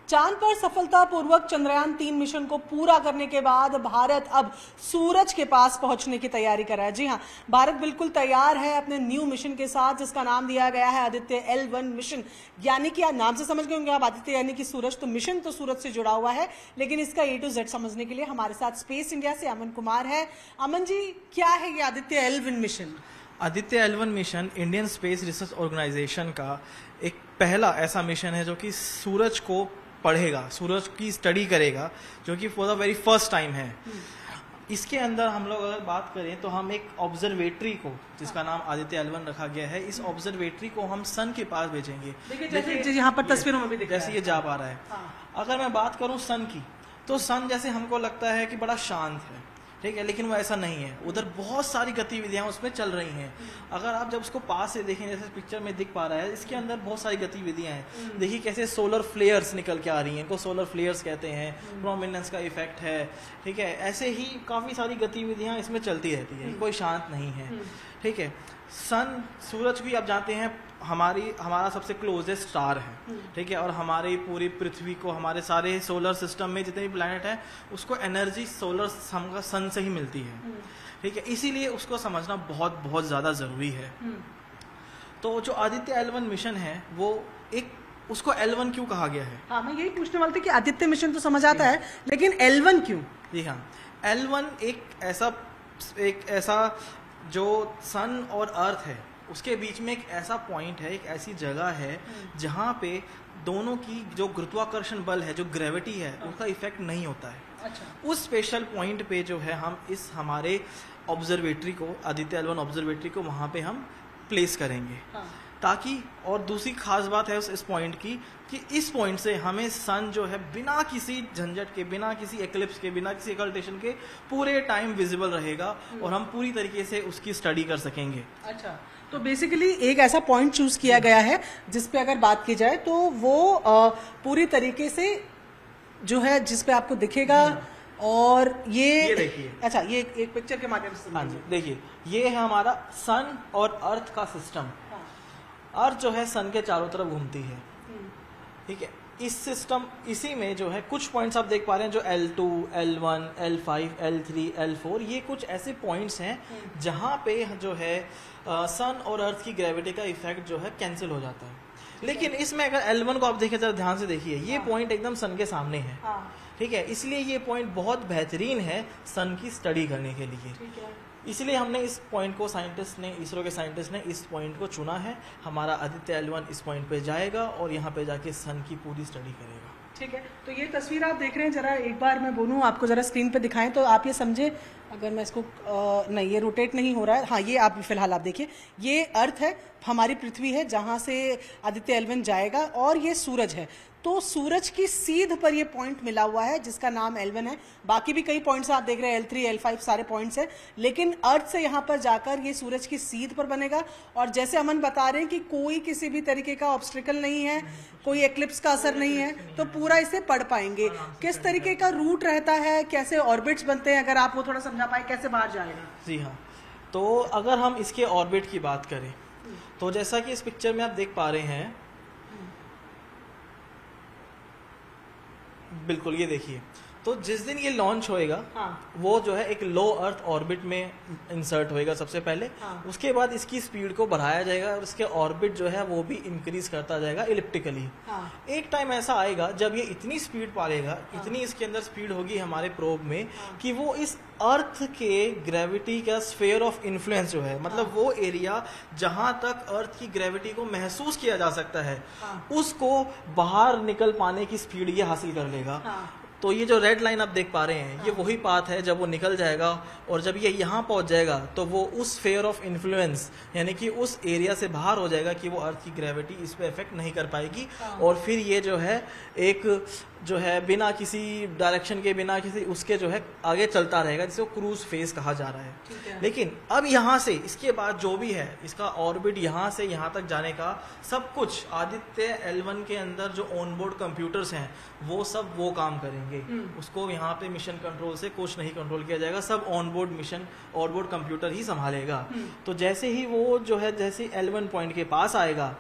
चांद पर सफलतापूर्वक चंद्रयान-3 मिशन को पूरा करने के बाद भारत अब सूरज के पास पहुंचने की तैयारी कर रहा है। जी हां, भारत बिल्कुल तैयार है अपने न्यू मिशन के साथ, जिसका नाम दिया गया है आदित्य L1 मिशन। यानी कि आप नाम से समझ गए होंगे आप, आदित्य यानी कि सूरज, तो मिशन तो सूरज से जुड़ा हुआ है, लेकिन इसका A to Z समझने के लिए हमारे साथ स्पेस इंडिया से अमन कुमार है। अमन जी, क्या है ये Aditya L1 mission? Aditya L1 mission Indian space research organisation का एक पहला ऐसा मिशन है जो कि सूरज को पढ़ेगा, सूरज की स्टडी करेगा, जो कि for the very first time है। इसके अंदर हम लोग अगर बात करें तो हम एक ऑब्जर्वेटरी को, जिसका नाम आदित्य L1 रखा गया है, इस ऑब्जर्वेटरी को हम सन के पास भेजेंगे। देखिए यहाँ पर तस्वीरों में भी दिख रहा है, जैसे ये जा पा रहा है। अगर मैं बात करूं सन की, तो सन जैसे हमको लगता है कि बड़ा शांत है, ठीक है, लेकिन वो ऐसा नहीं है। उधर बहुत सारी गतिविधियां उसमें चल रही हैं। अगर आप जब उसको पास से देखें, जैसे पिक्चर में दिख पा रहा है, इसके अंदर बहुत सारी गतिविधियां हैं। देखिए कैसे सोलर फ्लेयर्स निकल के आ रही हैं, इनको सोलर फ्लेयर्स कहते हैं, प्रोमिनेंस का इफेक्ट है, ठीक है। ऐसे ही काफ़ी सारी गतिविधियां इसमें चलती रहती है, कोई शांत नहीं है, ठीक है। सन, सूरज भी आप जानते हैं हमारा सबसे क्लोजेस्ट स्टार है, ठीक है, और हमारी पूरी पृथ्वी को, हमारे सारे सोलर सिस्टम में जितने भी प्लैनेट हैं, उसको एनर्जी सोलर सन से ही मिलती है, ठीक है। इसीलिए उसको समझना बहुत बहुत ज़्यादा ज़रूरी है। तो जो आदित्य L1 मिशन है, वो एक, उसको L1 क्यों कहा गया है? हाँ, मैं यही पूछने वाली थी कि आदित्य मिशन तो समझ आता है, लेकिन L1 क्यों? जी हाँ, L1 एक ऐसा जो सन और अर्थ है उसके बीच में एक ऐसा पॉइंट है, एक ऐसी जगह है जहाँ पे दोनों की जो गुरुत्वाकर्षण बल है, जो ग्रेविटी है, उसका इफेक्ट नहीं होता है। अच्छा। उस स्पेशल पॉइंट पे जो है हम इस हमारे ऑब्जर्वेटरी को, आदित्य L1 ऑब्जर्वेटरी को वहाँ पे हम प्लेस करेंगे। हाँ। ताकि, और दूसरी खास बात है इस पॉइंट की, कि इस पॉइंट से हमें सन जो है बिना किसी झंझट के, बिना किसी एक्लिप्स के, बिना किसी एकल्टेशन के पूरे टाइम विजिबल रहेगा और हम पूरी तरीके से उसकी स्टडी कर सकेंगे। अच्छा, तो बेसिकली एक ऐसा पॉइंट चूज किया गया है जिस पे अगर बात की जाए तो वो पूरी तरीके से जो है, जिस पे आपको दिखेगा। और ये देखिए, अच्छा, ये एक पिक्चर के माध्यम से, हाँ जी, देखिए ये है हमारा सन और अर्थ का सिस्टम। अर्थ जो है सन के चारों तरफ घूमती है, ठीक है। इस सिस्टम, इसी में जो है कुछ पॉइंट्स आप देख पा रहे हैं, जो L2, L1, L5, L3, L4, ये कुछ ऐसे पॉइंट्स हैं जहाँ पे जो है सन और अर्थ की ग्रेविटी का इफेक्ट जो है कैंसिल हो जाता है। लेकिन इसमें अगर L1 को आप देखें, जरा ध्यान से देखिए, ये पॉइंट एकदम सन के सामने है, ठीक है। इसलिए ये पॉइंट बहुत बेहतरीन है सन की स्टडी करने के लिए। इसलिए हमने इस पॉइंट को, साइंटिस्ट ने, इसरो के साइंटिस्ट ने इस पॉइंट को चुना है। हमारा आदित्य L1 इस पॉइंट पे जाएगा और यहाँ पे जाके सन की पूरी स्टडी करेगा। ठीक है, तो ये तस्वीर आप देख रहे हैं, जरा एक बार मैं बोलूँ आपको, जरा स्क्रीन पे दिखाएं तो आप ये समझे। अगर मैं इसको नहीं, ये रोटेट नहीं हो रहा है, हाँ, ये आप फिलहाल आप देखिए, ये अर्थ है, हमारी पृथ्वी है, जहाँ से आदित्य L1 जाएगा, और ये सूरज है। तो सूरज की सीध पर ये पॉइंट मिला हुआ है जिसका नाम L1 है। बाकी भी कई पॉइंट्स आप देख रहे हैं, L3, L5 सारे पॉइंट्स हैं, लेकिन अर्थ से यहाँ पर जाकर ये सूरज की सीध पर बनेगा। और जैसे अमन बता रहे हैं कि कोई किसी भी तरीके का ऑब्स्ट्रिकल नहीं है, कोई एक्लिप्स का असर नहीं है, तो पूरा इसे पढ़ पाएंगे। किस तरीके का रूट रहता है, कैसे ऑर्बिट्स बनते हैं, अगर आप वो थोड़ा समझा पाए, कैसे बाहर जाएगा? जी हाँ, तो अगर हम इसके ऑर्बिट की बात करें तो जैसा कि इस पिक्चर में आप देख पा रहे हैं, बिल्कुल ये देखिए, तो जिस दिन ये लॉन्च होएगा, वो जो है एक लो अर्थ ऑर्बिट में इंसर्ट होएगा सबसे पहले। उसके बाद इसकी स्पीड को बढ़ाया जाएगा और इसके ऑर्बिट जो है वो भी इंक्रीज करता जाएगा इलिप्टिकली। एक टाइम ऐसा आएगा जब ये इतनी स्पीड पालेगा, इतनी इसके अंदर स्पीड होगी हमारे प्रोब में, कि वो इस अर्थ के ग्रेविटी का स्फीयर ऑफ इन्फ्लुएंस जो है, मतलब वो एरिया जहां तक अर्थ की ग्रेविटी को महसूस किया जा सकता है, उसको बाहर निकल पाने की स्पीड ये हासिल कर लेगा। तो ये जो रेड लाइन आप देख पा रहे हैं, ये वही पाथ है जब वो निकल जाएगा, और जब ये यहाँ पहुंच जाएगा तो वो उस स्फीयर ऑफ इन्फ्लुएंस, यानी कि उस एरिया से बाहर हो जाएगा कि वो अर्थ की ग्रेविटी इस पे इफेक्ट नहीं कर पाएगी। और फिर ये जो है एक जो है बिना किसी डायरेक्शन के, बिना किसी उसके जो है आगे चलता रहेगा, जिसे क्रूज फेज कहा जा रहा है। लेकिन अब यहाँ से इसके बाद जो भी है, इसका ऑर्बिट यहाँ से यहाँ तक जाने का सब कुछ आदित्य L1 के अंदर जो ऑनबोर्ड कंप्यूटर्स हैं वो सब वो काम करेंगे। उसको यहाँ पे मिशन कंट्रोल से कुछ नहीं कंट्रोल किया जाएगा, सब ऑनबोर्ड मिशन ऑनबोर्ड कंप्यूटर ही संभालेगा। तो जैसे ही वो जो है, जैसे L1 पॉइंट के पास आएगा,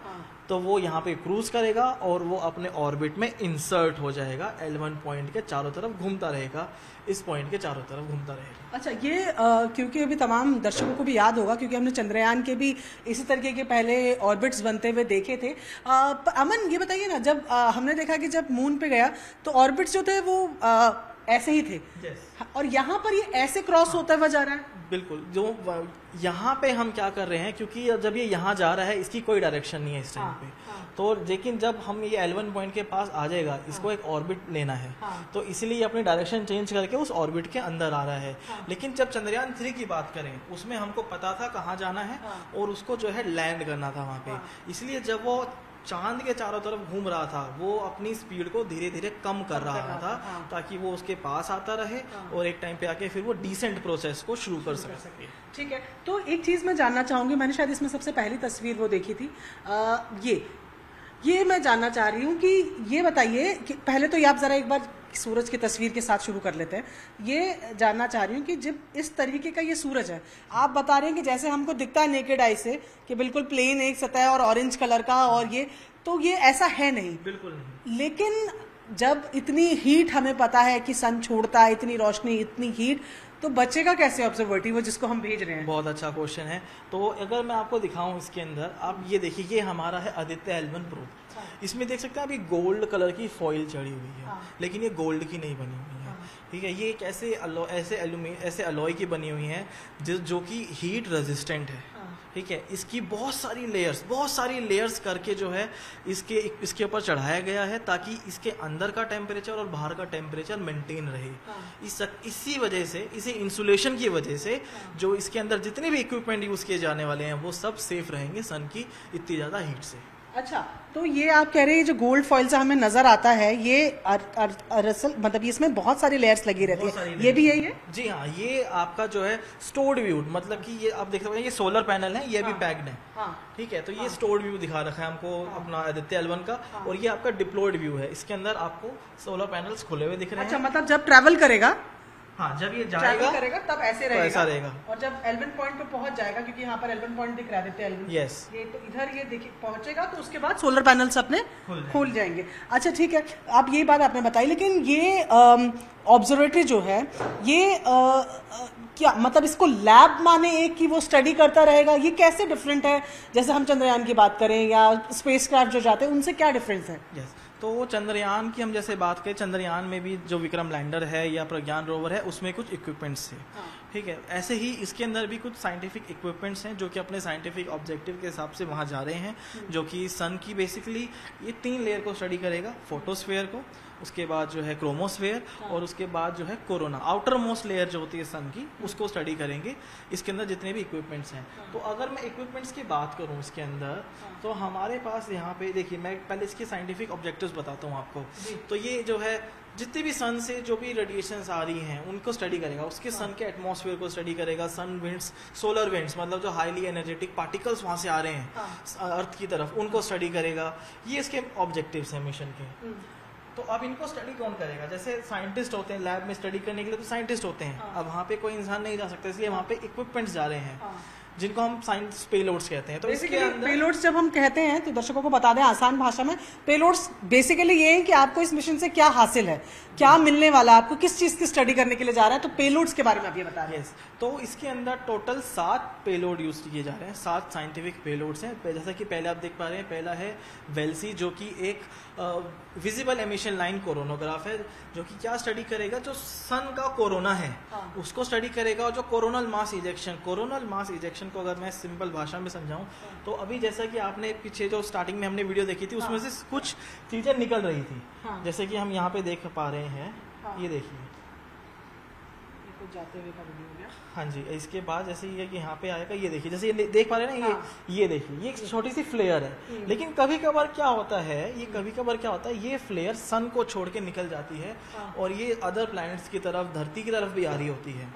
तो वो यहाँ पे क्रूज करेगा और वो अपने ऑर्बिट में इंसर्ट हो जाएगा, L1 पॉइंट के चारों तरफ घूमता रहेगा, इस पॉइंट के चारों तरफ घूमता रहेगा। अच्छा, ये क्योंकि अभी तमाम दर्शकों को भी याद होगा क्योंकि हमने चंद्रयान के भी इसी तरीके के पहले ऑर्बिट्स बनते हुए देखे थे। अमन ये बताइए ना, जब हमने देखा कि जब मून पे गया तो ऑर्बिट्स जो थे वो ऐसे ही थे। yes. और यहाँ पर ये ऐसे क्रॉस होता हुआ जा रहा है। बिल्कुल, जो यहाँ पे हम क्या कर रहे हैं, क्योंकि जब ये यहाँ जा रहा है इसकी कोई डायरेक्शन नहीं है इस टाइम पे, तो लेकिन जब हम ये L1 पॉइंट के पास आ जाएगा, इसको एक ऑर्बिट लेना है, तो इसलिए अपनी डायरेक्शन चेंज करके उस ऑर्बिट के अंदर आ रहा है। लेकिन जब चंद्रयान 3 की बात करें, उसमें हमको पता था कहाँ जाना है और उसको जो है लैंड करना था वहाँ पे, इसलिए जब वो चांद के चारों तरफ घूम रहा था वो अपनी स्पीड को धीरे धीरे कम कर रहा था ताकि वो उसके पास आता रहे और एक टाइम पे आके फिर वो डिसेंट प्रोसेस को शुरू कर सके। ठीक है, तो एक चीज़ मैं जानना चाहूँगी, मैंने शायद इसमें सबसे पहली तस्वीर वो देखी थी, ये मैं जानना चाह रही हूँ कि ये बताइए कि पहले तो ये आप ज़रा एक बार सूरज की तस्वीर के साथ शुरू कर लेते हैं। ये जानना चाह रही हूँ कि जब इस तरीके का ये सूरज है, आप बता रहे हैं कि जैसे हमको दिखता है नेकेड आई से कि बिल्कुल प्लेन एक सतह और ऑरेंज कलर का, और ये ऐसा है नहीं, बिल्कुल नहीं। लेकिन जब इतनी हीट हमें पता है कि सन छोड़ता है, इतनी रोशनी, इतनी हीट, तो बचेगा कैसे ऑब्जर्वेटरी वो जिसको हम भेज रहे हैं? बहुत अच्छा क्वेश्चन है। तो अगर मैं आपको दिखाऊं इसके अंदर, आप ये देखिए, ये हमारा है आदित्य L1 प्रो। इसमें देख सकते हैं अभी गोल्ड कलर की फॉइल चढ़ी हुई है, लेकिन ये गोल्ड की नहीं बनी हुई है। ठीक है, ये एक ऐसे अलॉय की बनी हुई है जो कि हीट रेजिस्टेंट है। ठीक है, इसकी बहुत सारी लेयर्स करके जो है इसके ऊपर चढ़ाया गया है ताकि इसके अंदर का टेम्परेचर और बाहर का टेम्परेचर मेंटेन रहे। इसी वजह से, इसी इंसुलेशन की वजह से जो इसके अंदर जितने भी इक्विपमेंट यूज किए जाने वाले हैं वो सब सेफ रहेंगे सन की इतनी ज्यादा हीट से। अच्छा, तो ये आप कह रहे हैं जो गोल्ड फॉइल से हमें नजर आता है, ये असल मतलब इसमें बहुत सारी लेयर्स लगी रहती है, ये भी यही है? जी हाँ, ये आपका जो है स्टोर्ड व्यू, मतलब कि ये आप देख सकते हैं, ये सोलर पैनल है, ये भी पैक्ड है। ठीक है, तो ये स्टोर्ड व्यू दिखा रखा है हमको अपना आदित्य L1 का, और ये आपका डिप्लॉयड व्यू है, इसके अंदर आपको सोलर पैनल्स खुले हुए दिख रहे हैं। अच्छा, मतलब जब ट्रैवल करेगा, हाँ, जब ये जाएगा करेगा तब ऐसे रहेगा, तो ऐसा रहेगा, और जब L1 पॉइंट पे पहुंच जाएगा, क्योंकि यहाँ पर L1 पॉइंट दिख रहा है L1, यस, ये तो इधर ये देखिए पहुंचेगा तो उसके बाद सोलर पैनल्स अपने खुल जाएंगे। अच्छा, ठीक है, आप ये बात आपने बताई, लेकिन ये ऑब्जर्वेटरी जो है ये क्या मतलब इसको लैब माने एक कि वो स्टडी करता रहेगा, ये कैसे डिफरेंट है जैसे हम चंद्रयान की बात करें या स्पेसक्राफ्ट जो जाते हैं उनसे क्या डिफरेंस है? यस, तो चंद्रयान की हम जैसे बात करें, चंद्रयान में भी जो विक्रम लैंडर है या प्रज्ञान रोवर है उसमें कुछ इक्विपमेंट्स थे। ठीक है, ऐसे ही इसके अंदर भी कुछ साइंटिफिक इक्विपमेंट्स हैं जो कि अपने साइंटिफिक ऑब्जेक्टिव के हिसाब से वहाँ जा रहे हैं, जो कि सन की बेसिकली ये 3 लेयर को स्टडी करेगा, फोटोस्फेयर को, उसके बाद जो है क्रोमोस्फेयर, और उसके बाद जो है कोरोना, आउटर मोस्ट लेयर जो होती है सन की, उसको स्टडी करेंगे इसके अंदर जितने भी इक्विपमेंट्स हैं। तो अगर मैं इक्विपमेंट्स की बात करूं इसके अंदर, तो हमारे पास यहाँ पे देखिए, मैं पहले इसके साइंटिफिक ऑब्जेक्टिव्स बताता हूँ आपको। तो ये जो है जितनी भी सन से जो भी रेडिएशंस आ रही हैं उनको स्टडी करेगा, उसके सन के एटमॉस्फेयर को स्टडी करेगा, सन विंड्स, सोलर विंड्स, मतलब जो हाईली एनर्जेटिक पार्टिकल्स वहाँ से आ रहे हैं अर्थ की तरफ, उनको स्टडी करेगा। ये इसके ऑब्जेक्टिव्स हैं मिशन के। तो अब इनको स्टडी कौन करेगा? जैसे साइंटिस्ट होते हैं लैब में स्टडी करने के लिए, तो साइंटिस्ट होते हैं। अब वहाँ पे कोई इंसान नहीं जा सकता, इसलिए वहाँ पे इक्विपमेंट्स जा रहे हैं जिनको हम साइंस पेलोड्स कहते हैं। तो इसके अंदर पेलोड्स जब हम कहते हैं तो दर्शकों को बता दें आसान भाषा में, पेलोड्स बेसिकली ये है कि आपको इस मिशन से क्या हासिल है, क्या मिलने वाला, आपको किस चीज की स्टडी करने के लिए जा रहा है, तो पेलोड्स के बारे में आप ये बता रहे हैं। तो इसके अंदर टोटल 7 पेलोड यूज किए जा रहे हैं, 7 साइंटिफिक पेलोड्स हैं। जैसा कि पहले आप देख पा रहे हैं, पहला है वेल्सी, जो कि एक विजिबल एमिशन लाइन कोरोनोग्राफ है, जो कि क्या स्टडी करेगा, जो सन का कोरोना है उसको स्टडी करेगा, और जो कोरोनल मास इजेक्शन को अगर मैं सिंपल भाषा में समझाऊं, तो अभी जैसा कि आपने पीछे जो स्टार्टिंग में हमने वीडियो देखी थी उसमें से कुछ चीजें निकल रही थी, जैसे कि हम यहाँ पे देख पा रहे हैं, ये देखिए, जाते हुए का वीडियो हो गया। हाँ जी, इसके बाद जैसे ये कि यहाँ पे आएगा, ये देखिए, जैसे ये देख पा रहे हैं ना, ये देखिए, ये एक छोटी सी फ्लेयर है, लेकिन कभी कभार क्या होता है, ये फ्लेयर सन को छोड़ के निकल जाती है और ये अदर प्लैनेट्स की तरफ, धरती की तरफ भी आ रही होती है।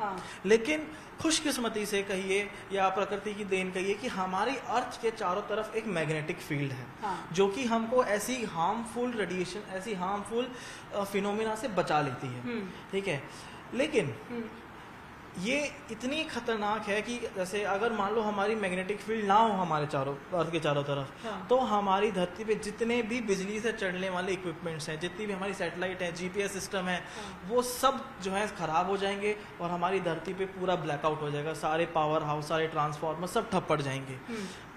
लेकिन खुशकिस्मती से कहिए या प्रकृति की देन कहिए कि हमारी अर्थ के चारों तरफ एक मैग्नेटिक फील्ड है, जो कि हमको ऐसी हार्मफुल रेडिएशन, ऐसी हार्मफुल फिनोमिना से बचा लेती है। ठीक है, लेकिन ये इतनी खतरनाक है कि जैसे अगर मान लो हमारी मैग्नेटिक फील्ड ना हो हमारे चारों अर्थ के चारों तरफ, तो हमारी धरती पे जितने भी बिजली से चलने वाले इक्विपमेंट्स हैं, जितनी भी हमारी सैटेलाइट है, जीपीएस सिस्टम है, वो सब जो है खराब हो जाएंगे और हमारी धरती पे पूरा ब्लैकआउट हो जाएगा। सारे पावर हाउस, सारे ट्रांसफार्मर सब ठप पड़ जाएंगे।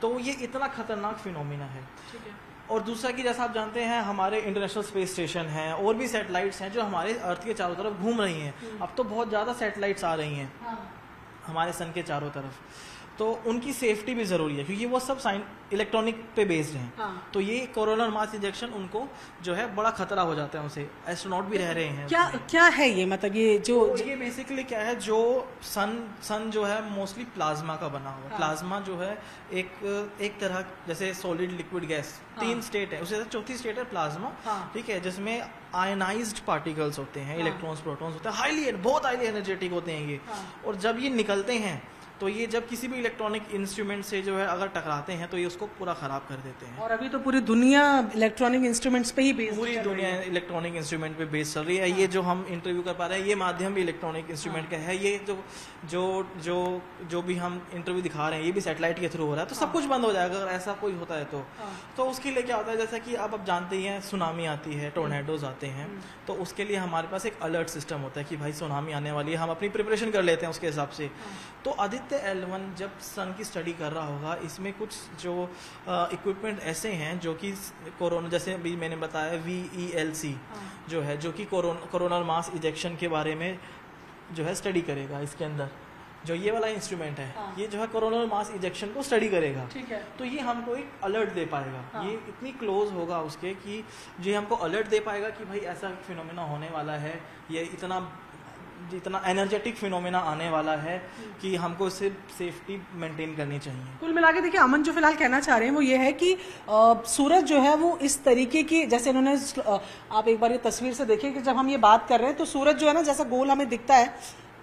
तो ये इतना खतरनाक फिनोमिना है। और दूसरा कि जैसा आप जानते हैं हमारे इंटरनेशनल स्पेस स्टेशन हैं और भी सैटेलाइट्स हैं जो हमारे अर्थ के चारों तरफ घूम रही हैं। अब तो बहुत ज़्यादा सैटेलाइट्स आ रही हैं हमारे सन के चारों तरफ, तो उनकी सेफ्टी भी ज़रूरी है क्योंकि वो सब इलेक्ट्रॉनिक पे बेस्ड हैं। तो ये कोरोनर मास इंजेक्शन उनको जो है बड़ा खतरा हो जाता है, उनसे एस्ट्रोनॉट भी रह रहे हैं। क्या है ये, मतलब ये ये बेसिकली क्या है, जो सन जो है मोस्टली प्लाज्मा का बना हुआ है। प्लाज्मा जो है एक तरह जैसे सॉलिड लिक्विड गैस, 3 स्टेट है, उससे चौथी स्टेट है प्लाज्मा। ठीक है, जिसमें आयनाइज्ड पार्टिकल्स होते हैं, इलेक्ट्रॉन्स प्रोटॉन्स होते हैं, बहुत हाईली एनर्जेटिक होते हैं ये। और जब ये निकलते हैं तो ये जब किसी भी इलेक्ट्रॉनिक इंस्ट्रूमेंट से जो है अगर टकराते हैं तो ये उसको पूरा खराब कर देते हैं। और अभी तो पूरी दुनिया इलेक्ट्रॉनिक इंस्ट्रूमेंट्स पे ही बेस्ड, पूरी दुनिया इलेक्ट्रॉनिक इंस्ट्रूमेंट पे बेस्ड चल रही है। ये जो हम इंटरव्यू कर पा रहे हैं ये माध्यम भी इलेक्ट्रॉनिक इंस्ट्रूमेंट का है। ये जो भी हम इंटरव्यू दिखा रहे हैं ये भी सैटेलाइट के थ्रू हो रहा है। तो सब कुछ बंद हो जाएगा अगर ऐसा कोई होता है तो उसके लिए क्या होता है, जैसा कि आप जानते ही हैं सुनामी आती है, टोर्नेडोज आते हैं, तो उसके लिए हमारे पास एक अलर्ट सिस्टम होता है कि भाई सुनामी आने वाली है, हम अपनी प्रिपरेशन कर लेते हैं उसके हिसाब से। तो आदित्य L1 जब सन की स्टडी कर रहा होगा, इसमें कुछ जो इक्विपमेंट ऐसे हैं जो कि कोरोना, जैसे अभी मैंने बताया VELC जो है, जो कि कोरोनर मास इजेक्शन के बारे में जो है स्टडी करेगा। इसके अंदर जो ये वाला इंस्ट्रूमेंट है ये जो है कोरोनर मास इजेक्शन को स्टडी करेगा। ठीक है, तो ये हमको एक अलर्ट दे पाएगा। ये इतनी क्लोज होगा उसके कि ये हमको अलर्ट दे पाएगा कि भाई ऐसा फिनोमेना होने वाला है, ये इतना एनर्जेटिक फिनोमेना आने वाला है कि हमको इससे सेफ्टी मेंटेन करनी चाहिए। कुल मिला के देखिए अमन जो फिलहाल कहना चाह रहे हैं वो ये है कि सूरज जो है वो इस तरीके की, जैसे इन्होंने, आप एक बार ये तस्वीर से देखिए कि जब हम ये बात कर रहे हैं तो सूरज जो है ना जैसा गोल हमें दिखता है,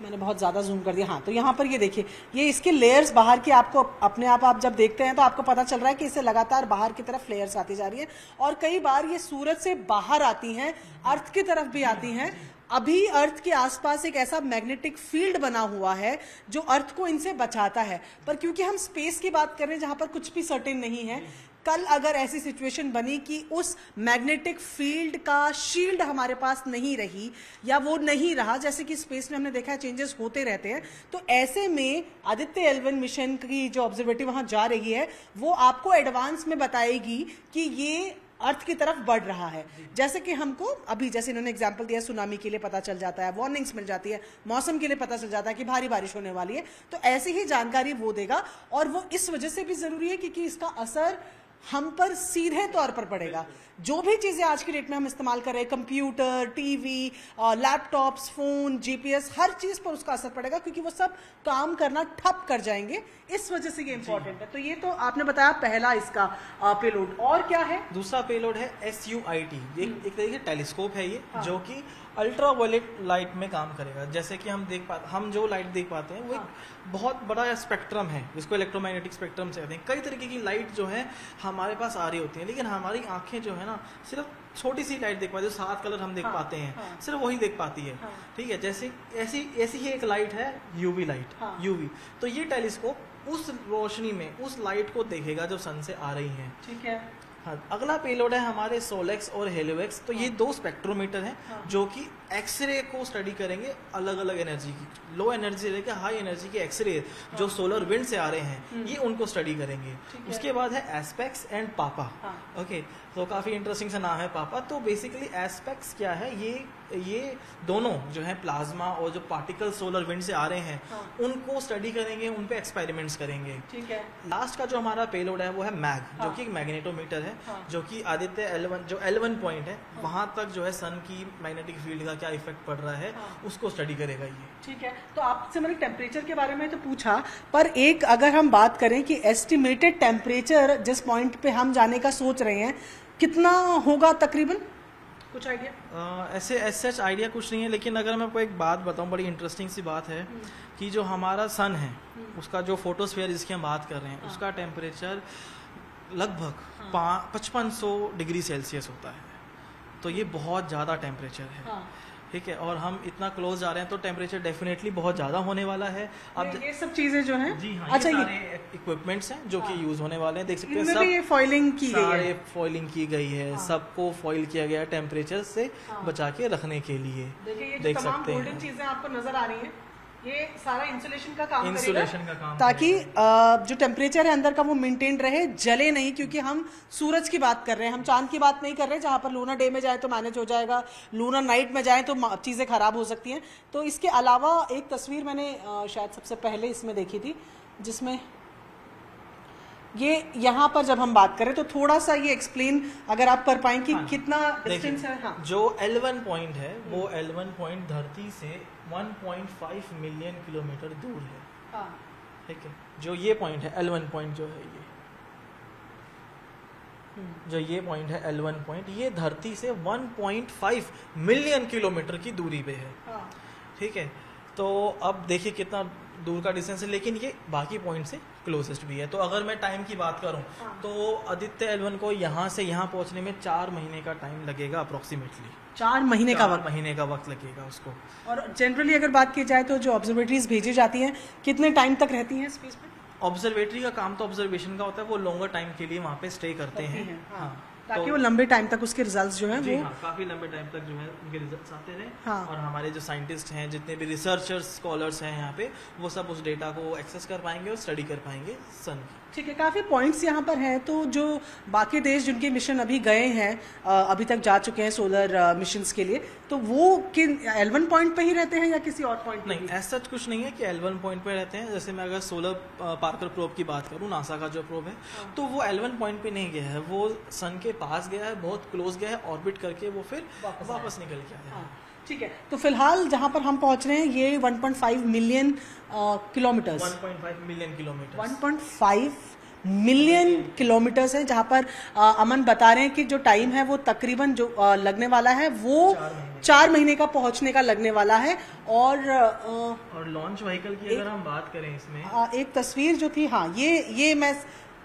मैंने बहुत ज़्यादा जूम कर दिया, हाँ, तो यहाँ पर ये देखिए ये इसके लेयर्स बाहर की, आपको अपने आप जब देखते हैं तो आपको पता चल रहा है कि इसे लगातार बाहर की तरफ लेयर्स आती जा रही है और कई बार ये सूरज से बाहर आती हैं, अर्थ की तरफ भी आती हैं। अभी अर्थ के आसपास एक ऐसा मैग्नेटिक फील्ड बना हुआ है जो अर्थ को इनसे बचाता है, पर क्योंकि हम स्पेस की बात कर रहे हैं जहां पर कुछ भी सर्टेन नहीं है, कल अगर ऐसी सिचुएशन बनी कि उस मैग्नेटिक फील्ड का शील्ड हमारे पास नहीं रही या वो नहीं रहा, जैसे कि स्पेस में हमने देखा है चेंजेस होते रहते हैं, तो ऐसे में आदित्य L1 मिशन की जो ऑब्जर्वेटरी वहां जा रही है वो आपको एडवांस में बताएगी कि ये अर्थ की तरफ बढ़ रहा है। जैसे कि हमको अभी, जैसे इन्होंने एग्जांपल दिया, सुनामी के लिए पता चल जाता है, वार्निंग्स मिल जाती है, मौसम के लिए पता चल जाता है कि भारी बारिश होने वाली है, तो ऐसी ही जानकारी वो देगा। और वो इस वजह से भी जरूरी है क्योंकि इसका असर हम पर सीधे तौर पर पड़ेगा। जो भी चीजें आज की डेट में हम इस्तेमाल कर रहे हैं, computer, TV, laptops, phone, GPS, हर चीज पर उसका असर पड़ेगा क्योंकि वो सब काम करना ठप कर जाएंगे। इस वजह से ये इंपॉर्टेंट है। तो ये तो आपने बताया पहला इसका पेलोड। और क्या है? दूसरा पेलोड है SUIT। एक तरीके से टेलीस्कोप है ये, जो कि अल्ट्रावायलेट लाइट में काम करेगा। जैसे कि हम जो लाइट देख पाते हैं वो एक बहुत बड़ा स्पेक्ट्रम है जिसको इलेक्ट्रोमैग्नेटिक स्पेक्ट्रम से कहते हैं। कई तरीके की लाइट जो है हमारे पास आ रही होती है, लेकिन हमारी आंखें जो है ना सिर्फ छोटी सी लाइट देख पाती है, 7 कलर हम देख पाते हैं, सिर्फ वही देख पाती है। ठीक है, जैसे ऐसी ही एक लाइट है UV लाइट, UV। तो ये टेलीस्कोप उस रोशनी में उस लाइट को देखेगा जो सन से आ रही है। ठीक है। हाँ, अगला पेलोड है हमारे सोलेक्स और हेलियोक्स। तो ये 2 स्पेक्ट्रोमीटर हैं जो कि एक्सरे को स्टडी करेंगे, अलग अलग एनर्जी की, लो एनर्जी से लेकर हाई एनर्जी के एक्सरे जो सोलर विंड से आ रहे हैं ये उनको स्टडी करेंगे। उसके बाद है एस्पेक्स एंड पापा। ओके, तो काफी इंटरेस्टिंग सा नाम है पापा। तो बेसिकली एस्पेक्स क्या है, ये दोनों जो है प्लाज्मा और जो पार्टिकल सोलर विंड से आ रहे हैं उनको स्टडी करेंगे, उन पे एक्सपेरिमेंट्स करेंगे। ठीक है। लास्ट का जो हमारा पेलोड है वो है मैग, जो कि एक मैग्नेटोमीटर है, जो कि आदित्य L1 जो L1 पॉइंट है वहां तक जो है सन की मैग्नेटिक फील्ड का क्या इफेक्ट पड़ रहा है उसको स्टडी करेगा ये। ठीक है, तो आपसे मैंने टेम्परेचर के बारे में तो पूछा, पर एक अगर हम बात करें कि एस्टिमेटेड टेम्परेचर जिस पॉइंट पे हम जाने का सोच रहे हैं कितना होगा तकरीबन, कुछ आइडिया? ऐसे सच आइडिया कुछ नहीं है, लेकिन अगर मैं आपको एक बात बताऊं, बड़ी इंटरेस्टिंग सी बात है कि जो हमारा सन है उसका जो फोटोस्फीयर जिसकी हम बात कर रहे हैं उसका टेम्परेचर लगभग 5500 डिग्री सेल्सियस होता है। तो ये बहुत ज़्यादा टेम्परेचर है। ठीक है, और हम इतना क्लोज जा रहे हैं तो टेम्परेचर डेफिनेटली बहुत ज़्यादा होने वाला है। अब ये सब चीजें जो हैं, जी हाँ, अच्छा, ये सारे इक्विपमेंट्स हैं जो कि यूज होने वाले हैं। देख सकते हैं इनमें सब भी ये फॉइलिंग की गई सारे है। फॉइलिंग की गई है, सबको फॉइल किया गया है टेम्परेचर से बचा के रखने के लिए। देखिए ये देख जो तमाम सकते गोल्डन हैं चीजें आपको नजर आ रही हैं, ये सारा इंसुलेशन का काम इंसुलेशन का काम ताकि जो टेम्परेचर है अंदर का वो मेंटेन रहे, जले नहीं, क्योंकि हम सूरज की बात कर रहे हैं, हम चांद की बात नहीं कर रहे जहाँ पर लूनर डे में जाए तो मैनेज हो जाएगा, लूनर नाइट में जाए तो चीज़ें खराब हो सकती हैं। तो इसके अलावा एक तस्वीर मैंने शायद सबसे पहले इसमें देखी थी, जिसमें ये यहाँ पर जब हम बात करें तो थोड़ा सा ये एक्सप्लेन अगर आप कर पाएं कि कितना डिस्टेंस है। हाँ, जो L1 पॉइंट है वो L1 पॉइंट धरती से 1.5 मिलियन किलोमीटर दूर है। हाँ, ठीक है, जो ये पॉइंट है L1 पॉइंट जो है जो ये पॉइंट है L1 पॉइंट, ये धरती से 1.5 मिलियन किलोमीटर की दूरी पे है। हाँ, ठीक है, तो अब देखिए कितना दूर का डिस्टेंस है, लेकिन ये बाकी पॉइंट से क्लोजेस्ट भी है। तो अगर मैं टाइम की बात करूं तो आदित्य L1 को यहाँ से यहाँ पहुंचने में 4 महीने का टाइम लगेगा अप्रोक्सीमेटली। 4 महीने का वक्त, महीने का वक्त लगेगा उसको। और जनरली अगर बात की जाए तो जो ऑब्जर्वेटरीज भेजी जाती हैं कितने टाइम तक रहती हैं स्पेस में? ऑब्जर्वेटरी का काम तो ऑब्जर्वेशन का होता है, वो लॉन्गर टाइम के लिए वहाँ पे स्टे करते हैं। हाँ, ताकि वो लंबे टाइम तक उसके रिजल्ट्स जो हैं वो काफी लंबे टाइम तक जो है उनके रिजल्ट्स आते रहे। हाँ, और हमारे जो साइंटिस्ट हैं, जितने भी रिसर्चर्स स्कॉलर्स हैं यहाँ पे, वो सब उस डेटा को एक्सेस कर पाएंगे और स्टडी कर पाएंगे सन। ठीक है, काफ़ी पॉइंट्स यहाँ पर हैं। तो जो बाकी देश जिनके मिशन अभी गए हैं, अभी तक जा चुके हैं सोलर मिशंस के लिए, तो वो किन L1 पॉइंट पे ही रहते हैं या किसी और पॉइंट पे? नहीं, ऐसा कुछ नहीं है कि L1 पॉइंट पे रहते हैं। जैसे मैं अगर सोलर पार्कर प्रोब की बात करूँ, नासा का जो प्रोब है, तो वो L1 पॉइंट पे नहीं गया है, वो सन के पास गया है, बहुत क्लोज गया है, ऑर्बिट करके वो फिर वापस निकल गया है। ठीक है, तो फिलहाल जहाँ पर हम पहुँच रहे हैं ये 1.5 million kilometres, 1.5 million kilometre, 1.5 million kilometres है, जहाँ पर अमन बता रहे हैं कि जो टाइम है वो तकरीबन जो लगने वाला है वो 4 महीने का पहुंचने का लगने वाला है। और लॉन्च व्हीकल की अगर हम बात करें इसमें, एक तस्वीर जो थी, हाँ,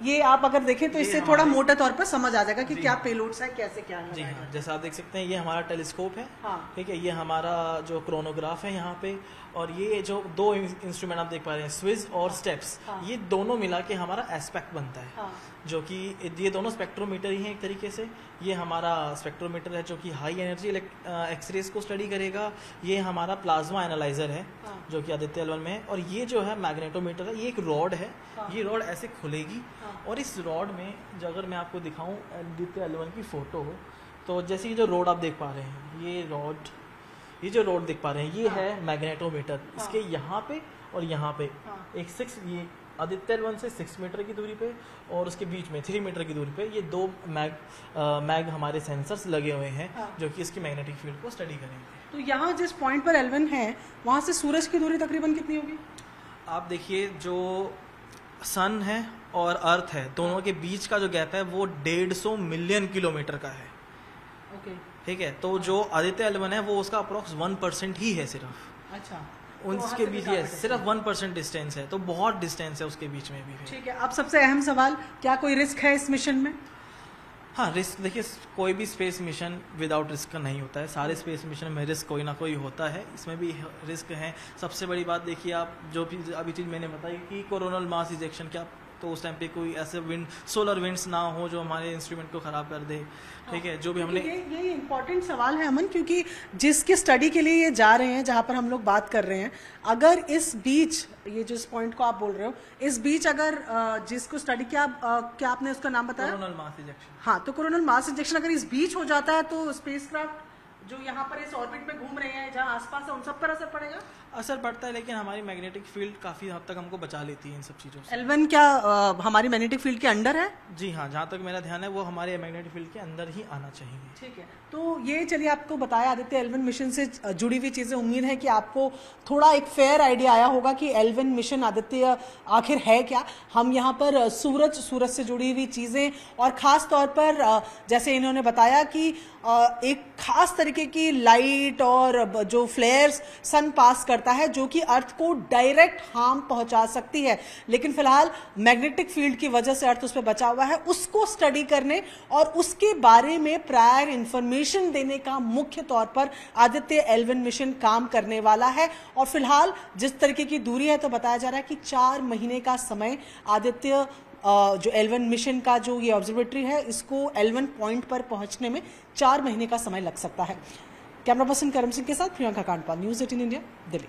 ये आप अगर देखें तो इससे थोड़ा मोटे तौर पर समझ आ जाएगा कि क्या पेलोड्स है, कैसे क्या है। जी हाँ, जैसा आप देख सकते हैं ये हमारा टेलीस्कोप है। हाँ, ठीक है, ये हमारा जो क्रोनोग्राफ है यहाँ पे, और ये जो 2 इंस्ट्रूमेंट आप देख पा रहे हैं, स्विज और स्टेप्स, ये दोनों मिला के हमारा एस्पेक्ट बनता है। हाँ, जो कि ये दोनों स्पेक्ट्रोमीटर ही हैं एक तरीके से। ये हमारा स्पेक्ट्रोमीटर है जो कि हाई एनर्जी एक्सरेज को स्टडी करेगा। ये हमारा प्लाज्मा एनालाइजर है जो कि आदित्य L1 में है। और ये जो है मैग्नेटोमीटर है, ये एक रॉड है। ये रॉड ऐसे खुलेगी और इस रॉड में जो अगर मैं आपको दिखाऊं आदित्य L1 की फोटो, तो जैसे ये जो रॉड आप देख पा रहे हैं, ये जो रॉड देख पा रहे हैं, ये है मैग्नेटोमीटर। इसके यहाँ पे और यहाँ पे ये आदित्य L1 से 6 मीटर की दूरी पे और उसके बीच में 3 मीटर की दूरी पे ये 2 मैग हमारे सेंसर्स लगे हुए हैं जो कि इसकी मैग्नेटिक फील्ड को स्टडी करेंगे। तो यहाँ जिस पॉइंट पर L1 है वहाँ से सूरज की दूरी तकरीबन कितनी होगी? आप देखिए, जो सन है और अर्थ है, दोनों के बीच का जो गैप है वो 150 मिलियन किलोमीटर का है। ठीक है, तो जो आदित्य L1 है वो उसका अप्रोक्स 1% ही है सिर्फ। अच्छा, उसके बीच है सिर्फ 1% डिस्टेंस है, तो बहुत डिस्टेंस है उसके बीच में भी। ठीक है, अब सबसे अहम सवाल, क्या कोई रिस्क है इस मिशन में? हाँ, रिस्क देखिए, कोई भी स्पेस मिशन विदाउट रिस्क का नहीं होता है। सारे स्पेस मिशन में रिस्क कोई ना कोई होता है, इसमें भी रिस्क है। सबसे बड़ी बात देखिए, आप जो भी अभी चीज़ मैंने बताई कि कोरोनल मास इजेक्शन, क्या तो उस टाइम पे कोई ऐसे सोलर विंड्स ना हो जो हमारे इंस्ट्रूमेंट को ख़राब कर दे। ठीक है, जो भी हमने ये इम्पोर्टेंट सवाल है अमन, क्योंकि जिसकी स्टडी के लिए ये जा रहे हैं, जहाँ पर हम लोग बात कर रहे हैं, अगर इस बीच, ये जिस पॉइंट को आप बोल रहे हो, इस बीच अगर जिसको स्टडी क्या आपने उसका नाम बताया? Coronal mass ejection. हाँ, तो कोरोनल मास इजेक्शन अगर इस बीच हो जाता है तो स्पेसक्राफ्ट जो यहाँ पर इस ऑर्बिट में घूम रहे हैं, जहाँ आसपास है, उन सब पर असर पड़ेगा? असर पड़ता है, लेकिन हमारी मैग्नेटिक फील्ड काफ़ी हद तक हमको बचा लेती है इन सब चीज़ों से। L1 क्या हमारी मैग्नेटिक फील्ड के अंडर है? जी हाँ, जहाँ तक मेरा ध्यान है वो हमारे मैग्नेटिक फील्ड के अंदर ही आना चाहिए। ठीक है, तो ये चलिए आपको बताया आदित्य L1 मिशन से जुड़ी हुई चीज़ें। उम्मीद है कि आपको थोड़ा एक फेयर आइडिया आया होगा कि L1 मिशन आदित्य आखिर है क्या। हम यहाँ पर सूरज से जुड़ी हुई चीज़ें और ख़ास तौर पर जैसे इन्होंने बताया कि एक खास तरीके तरीके की लाइट और जो फ्लेयर्स सन पास करता है जो कि अर्थ को डायरेक्ट हार्म पहुंचा सकती है, लेकिन फिलहाल मैग्नेटिक फील्ड की वजह से अर्थ उस पर बचा हुआ है। उसको स्टडी करने और उसके बारे में प्रायर इंफॉर्मेशन देने का मुख्य तौर पर आदित्य L1 मिशन काम करने वाला है। और फिलहाल जिस तरीके की दूरी है तो बताया जा रहा है कि 4 महीने का समय आदित्य जो L1 मिशन का जो ये ऑब्जर्वेटरी है इसको L1 पॉइंट पर पहुंचने में 4 महीने का समय लग सकता है। कैमरा पर्सन करम सिंह के साथ प्रियंका कांडपाल, न्यूज़ 18 इंडिया, दिल्ली।